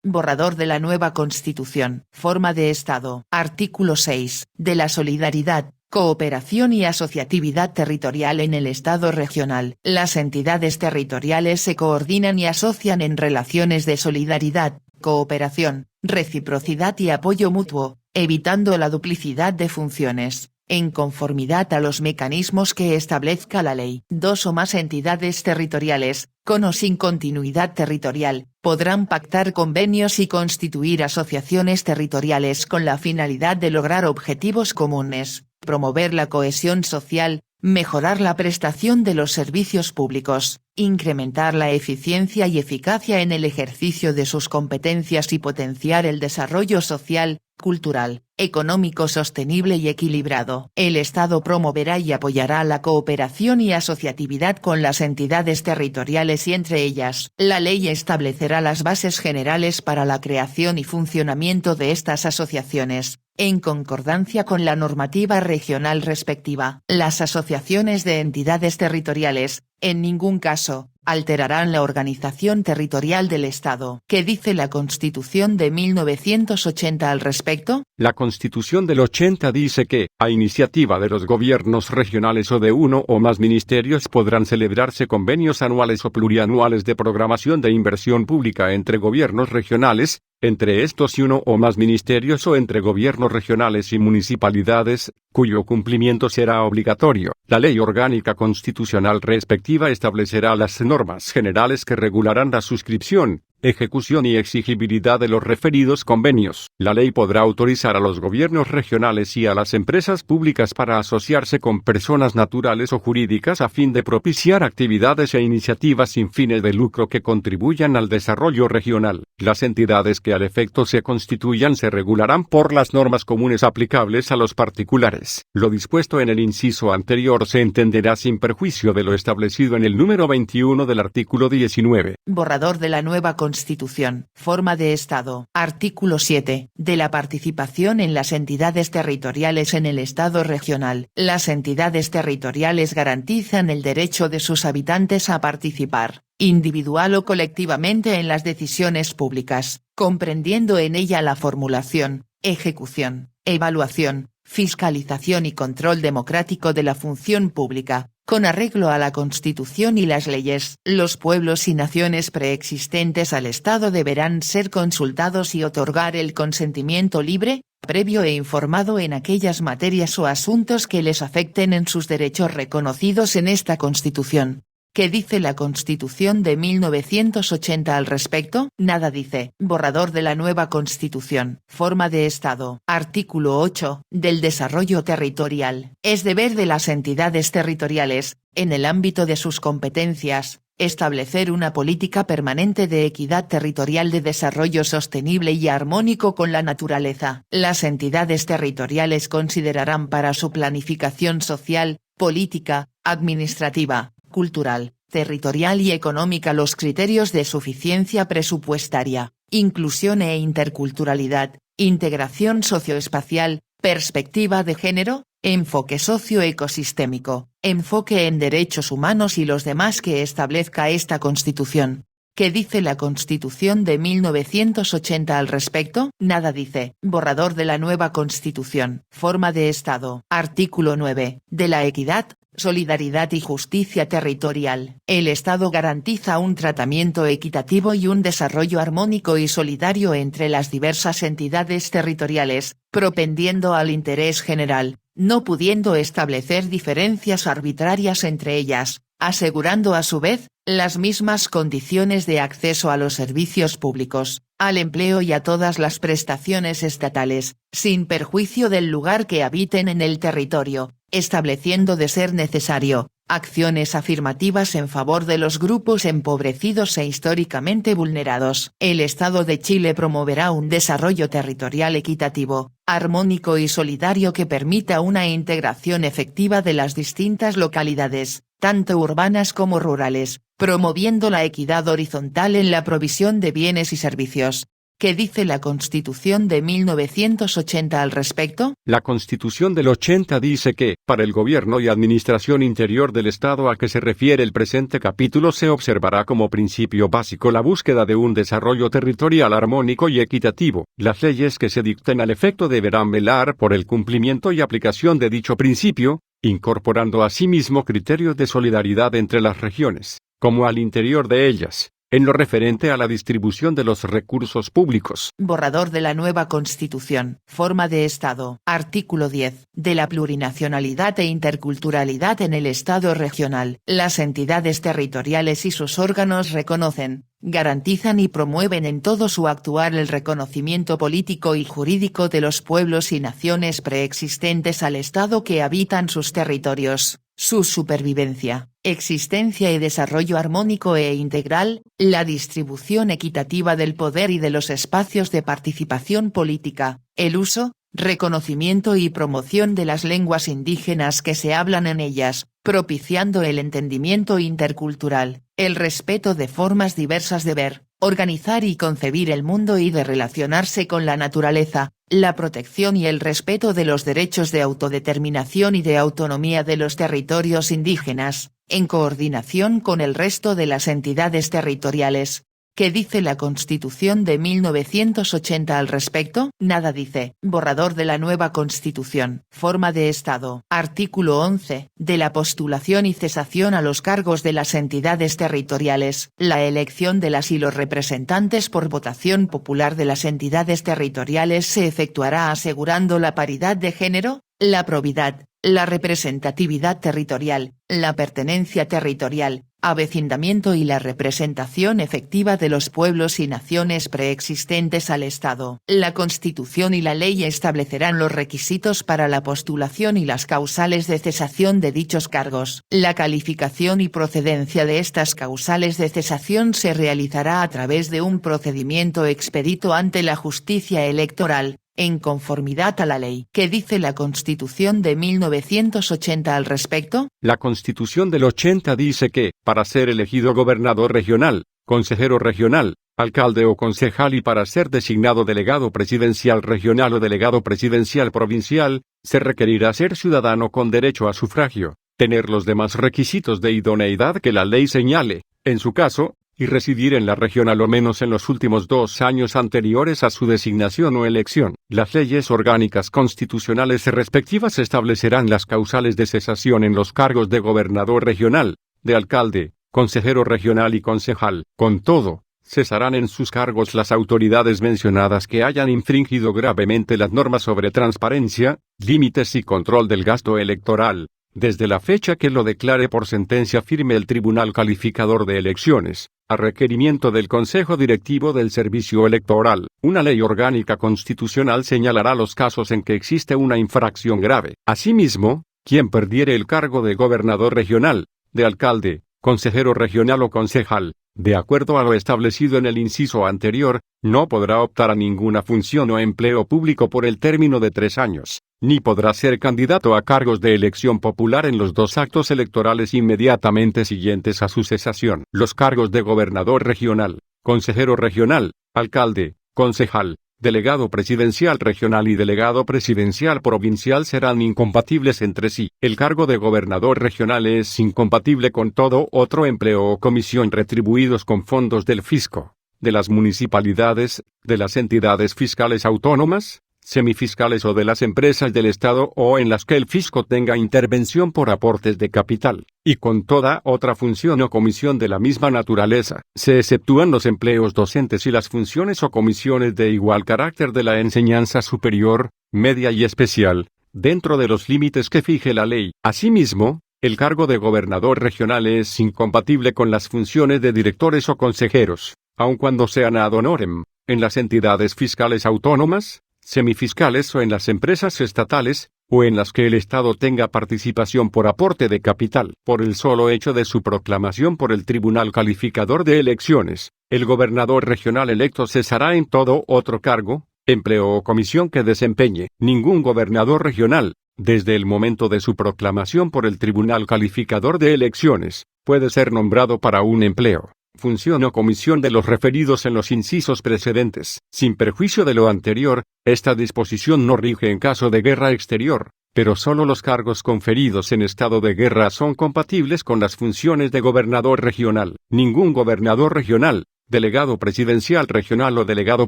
Borrador de la nueva Constitución. Forma de Estado. Artículo 6. De la solidaridad, cooperación y asociatividad territorial en el Estado regional. Las entidades territoriales se coordinan y asocian en relaciones de solidaridad, cooperación, reciprocidad y apoyo mutuo, evitando la duplicidad de funciones, en conformidad a los mecanismos que establezca la ley. Dos o más entidades territoriales, con o sin continuidad territorial, podrán pactar convenios y constituir asociaciones territoriales con la finalidad de lograr objetivos comunes, promover la cohesión social, mejorar la prestación de los servicios públicos, incrementar la eficiencia y eficacia en el ejercicio de sus competencias y potenciar el desarrollo social, cultural, económico sostenible y equilibrado. El Estado promoverá y apoyará la cooperación y asociatividad con las entidades territoriales y entre ellas. La ley establecerá las bases generales para la creación y funcionamiento de estas asociaciones, en concordancia con la normativa regional respectiva. Las asociaciones de entidades territoriales, en ningún caso, alterarán la organización territorial del Estado. ¿Qué dice la Constitución de 1980 al respecto? La Constitución del 80 dice que, a iniciativa de los gobiernos regionales o de uno o más ministerios podrán celebrarse convenios anuales o plurianuales de programación de inversión pública entre gobiernos regionales, entre estos y uno o más ministerios o entre gobiernos regionales y municipalidades, cuyo cumplimiento será obligatorio. La Ley Orgánica Constitucional respectiva establecerá las normas generales que regularán la suscripción, ejecución y exigibilidad de los referidos convenios. La ley podrá autorizar a los gobiernos regionales y a las empresas públicas para asociarse con personas naturales o jurídicas a fin de propiciar actividades e iniciativas sin fines de lucro que contribuyan al desarrollo regional. Las entidades que al efecto se constituyan se regularán por las normas comunes aplicables a los particulares. Lo dispuesto en el inciso anterior se entenderá sin perjuicio de lo establecido en el número 21 del artículo 19. Borrador de la nueva Constitución. Forma de Estado. Artículo 7. De la participación en las entidades territoriales en el Estado regional. Las entidades territoriales garantizan el derecho de sus habitantes a participar, individual o colectivamente, en las decisiones públicas, comprendiendo en ella la formulación, ejecución, evaluación, fiscalización y control democrático de la función pública, con arreglo a la Constitución y las leyes. Los pueblos y naciones preexistentes al Estado deberán ser consultados y otorgar el consentimiento libre, previo e informado en aquellas materias o asuntos que les afecten en sus derechos reconocidos en esta Constitución. ¿Qué dice la Constitución de 1980 al respecto? Nada dice. Borrador de la nueva Constitución. Forma de Estado. Artículo 8. Del desarrollo territorial. Es deber de las entidades territoriales, en el ámbito de sus competencias, establecer una política permanente de equidad territorial, de desarrollo sostenible y armónico con la naturaleza. Las entidades territoriales considerarán para su planificación social, política, administrativa, cultural, territorial y económica los criterios de suficiencia presupuestaria, inclusión e interculturalidad, integración socioespacial, perspectiva de género, enfoque socioecosistémico, enfoque en derechos humanos y los demás que establezca esta Constitución. ¿Qué dice la Constitución de 1980 al respecto? Nada dice. Borrador de la nueva Constitución. Forma de Estado. Artículo 9. De la equidad, solidaridad y justicia territorial. El Estado garantiza un tratamiento equitativo y un desarrollo armónico y solidario entre las diversas entidades territoriales, propendiendo al interés general, no pudiendo establecer diferencias arbitrarias entre ellas, asegurando a su vez, las mismas condiciones de acceso a los servicios públicos, al empleo y a todas las prestaciones estatales, sin perjuicio del lugar que habiten en el territorio, estableciendo de ser necesario, acciones afirmativas en favor de los grupos empobrecidos e históricamente vulnerados. El Estado de Chile promoverá un desarrollo territorial equitativo, armónico y solidario que permita una integración efectiva de las distintas localidades, tanto urbanas como rurales, promoviendo la equidad horizontal en la provisión de bienes y servicios. ¿Qué dice la Constitución de 1980 al respecto? La Constitución del 80 dice que, para el gobierno y administración interior del Estado a que se refiere el presente capítulo se observará como principio básico la búsqueda de un desarrollo territorial armónico y equitativo. Las leyes que se dicten al efecto deberán velar por el cumplimiento y aplicación de dicho principio, incorporando asimismo criterios de solidaridad entre las regiones, como al interior de ellas, en lo referente a la distribución de los recursos públicos. Borrador de la nueva Constitución, forma de Estado, artículo 10, de la plurinacionalidad e interculturalidad en el Estado regional. Las entidades territoriales y sus órganos reconocen, garantizan y promueven en todo su actuar el reconocimiento político y jurídico de los pueblos y naciones preexistentes al Estado que habitan sus territorios, su supervivencia, existencia y desarrollo armónico e integral, la distribución equitativa del poder y de los espacios de participación política, el uso, reconocimiento y promoción de las lenguas indígenas que se hablan en ellas, propiciando el entendimiento intercultural, el respeto de formas diversas de ver, organizar y concebir el mundo y de relacionarse con la naturaleza, la protección y el respeto de los derechos de autodeterminación y de autonomía de los territorios indígenas, en coordinación con el resto de las entidades territoriales. ¿Qué dice la Constitución de 1980 al respecto? Nada dice. Borrador de la nueva Constitución, forma de Estado, artículo 11, de la postulación y cesación a los cargos de las entidades territoriales. La elección de las y los representantes por votación popular de las entidades territoriales se efectuará asegurando la paridad de género, la probidad, la representatividad territorial, la pertenencia territorial, avecindamiento y la representación efectiva de los pueblos y naciones preexistentes al Estado. La Constitución y la ley establecerán los requisitos para la postulación y las causales de cesación de dichos cargos. La calificación y procedencia de estas causales de cesación se realizará a través de un procedimiento expedito ante la justicia electoral, en conformidad a la ley. ¿Qué dice la Constitución de 1980 al respecto? La Constitución del 80 dice que, para ser elegido gobernador regional, consejero regional, alcalde o concejal y para ser designado delegado presidencial regional o delegado presidencial provincial, se requerirá ser ciudadano con derecho a sufragio, tener los demás requisitos de idoneidad que la ley señale, en su caso, y residir en la región a lo menos en los últimos 2 años anteriores a su designación o elección. Las leyes orgánicas constitucionales respectivas establecerán las causales de cesación en los cargos de gobernador regional, de alcalde, consejero regional y concejal. Con todo, cesarán en sus cargos las autoridades mencionadas que hayan infringido gravemente las normas sobre transparencia, límites y control del gasto electoral, desde la fecha que lo declare por sentencia firme el Tribunal Calificador de Elecciones, a requerimiento del Consejo Directivo del Servicio Electoral. Una ley orgánica constitucional señalará los casos en que existe una infracción grave. Asimismo, quien perdiere el cargo de gobernador regional, de alcalde, consejero regional o concejal, de acuerdo a lo establecido en el inciso anterior, no podrá optar a ninguna función o empleo público por el término de 3 años, ni podrá ser candidato a cargos de elección popular en los 2 actos electorales inmediatamente siguientes a su cesación. Los cargos de gobernador regional, consejero regional, alcalde, concejal, delegado presidencial regional y delegado presidencial provincial serán incompatibles entre sí. El cargo de gobernador regional es incompatible con todo otro empleo o comisión retribuidos con fondos del fisco, de las municipalidades, de las entidades fiscales autónomas, semifiscales o de las empresas del Estado o en las que el fisco tenga intervención por aportes de capital, y con toda otra función o comisión de la misma naturaleza. Se exceptúan los empleos docentes y las funciones o comisiones de igual carácter de la enseñanza superior, media y especial, dentro de los límites que fije la ley. Asimismo, el cargo de gobernador regional es incompatible con las funciones de directores o consejeros, aun cuando sean ad honorem, en las entidades fiscales autónomas, semifiscales o en las empresas estatales, o en las que el Estado tenga participación por aporte de capital. Por el solo hecho de su proclamación por el Tribunal Calificador de Elecciones, el gobernador regional electo cesará en todo otro cargo, empleo o comisión que desempeñe. Ningún gobernador regional, desde el momento de su proclamación por el Tribunal Calificador de Elecciones, puede ser nombrado para un empleo, función o comisión de los referidos en los incisos precedentes. Sin perjuicio de lo anterior, esta disposición no rige en caso de guerra exterior, pero solo los cargos conferidos en estado de guerra son compatibles con las funciones de gobernador regional. Ningún gobernador regional, delegado presidencial regional o delegado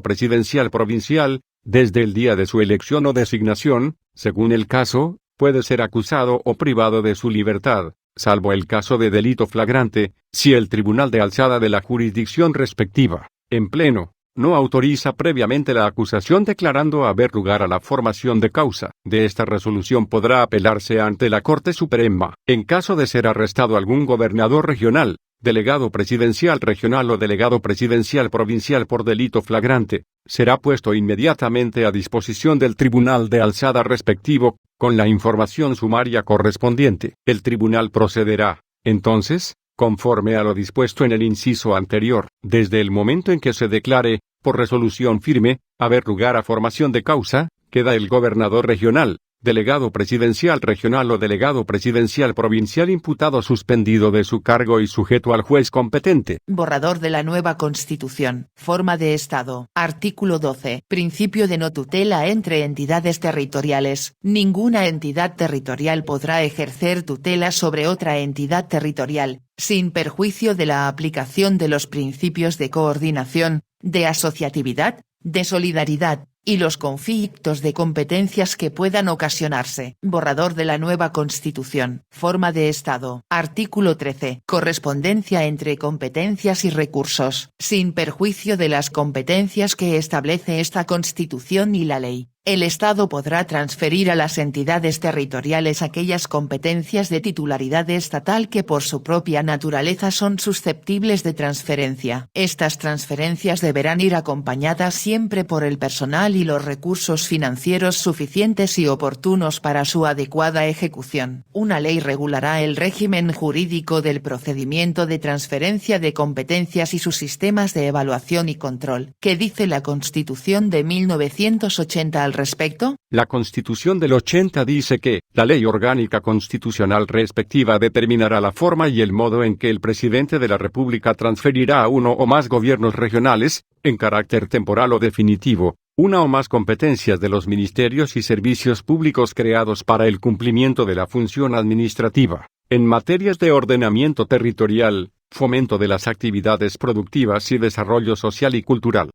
presidencial provincial, desde el día de su elección o designación, según el caso, puede ser acusado o privado de su libertad, salvo el caso de delito flagrante, si el tribunal de alzada de la jurisdicción respectiva, en pleno, no autoriza previamente la acusación declarando haber lugar a la formación de causa. De esta resolución podrá apelarse ante la Corte Suprema. En caso de ser arrestado algún gobernador regional, delegado presidencial regional o delegado presidencial provincial por delito flagrante, será puesto inmediatamente a disposición del tribunal de alzada respectivo, con la información sumaria correspondiente. El tribunal procederá, entonces, conforme a lo dispuesto en el inciso anterior, desde el momento en que se declare, por resolución firme, haber lugar a formación de causa, queda el gobernador regional, delegado presidencial regional o delegado presidencial provincial imputado suspendido de su cargo y sujeto al juez competente. Borrador de la nueva Constitución. Forma de Estado. Artículo 12. Principio de no tutela entre entidades territoriales. Ninguna entidad territorial podrá ejercer tutela sobre otra entidad territorial, sin perjuicio de la aplicación de los principios de coordinación, de asociatividad, de solidaridad, y los conflictos de competencias que puedan ocasionarse. Borrador de la nueva Constitución. Forma de Estado. Artículo 13. Correspondencia entre competencias y recursos. Sin perjuicio de las competencias que establece esta Constitución y la ley, el Estado podrá transferir a las entidades territoriales aquellas competencias de titularidad estatal que por su propia naturaleza son susceptibles de transferencia. Estas transferencias deberán ir acompañadas siempre por el personal y los recursos financieros suficientes y oportunos para su adecuada ejecución. Una ley regulará el régimen jurídico del procedimiento de transferencia de competencias y sus sistemas de evaluación y control. ¿Qué dice la Constitución de 1980 al respecto? La Constitución del 80 dice que, la ley orgánica constitucional respectiva determinará la forma y el modo en que el presidente de la República transferirá a uno o más gobiernos regionales, en carácter temporal o definitivo, una o más competencias de los ministerios y servicios públicos creados para el cumplimiento de la función administrativa, en materias de ordenamiento territorial, fomento de las actividades productivas y desarrollo social y cultural.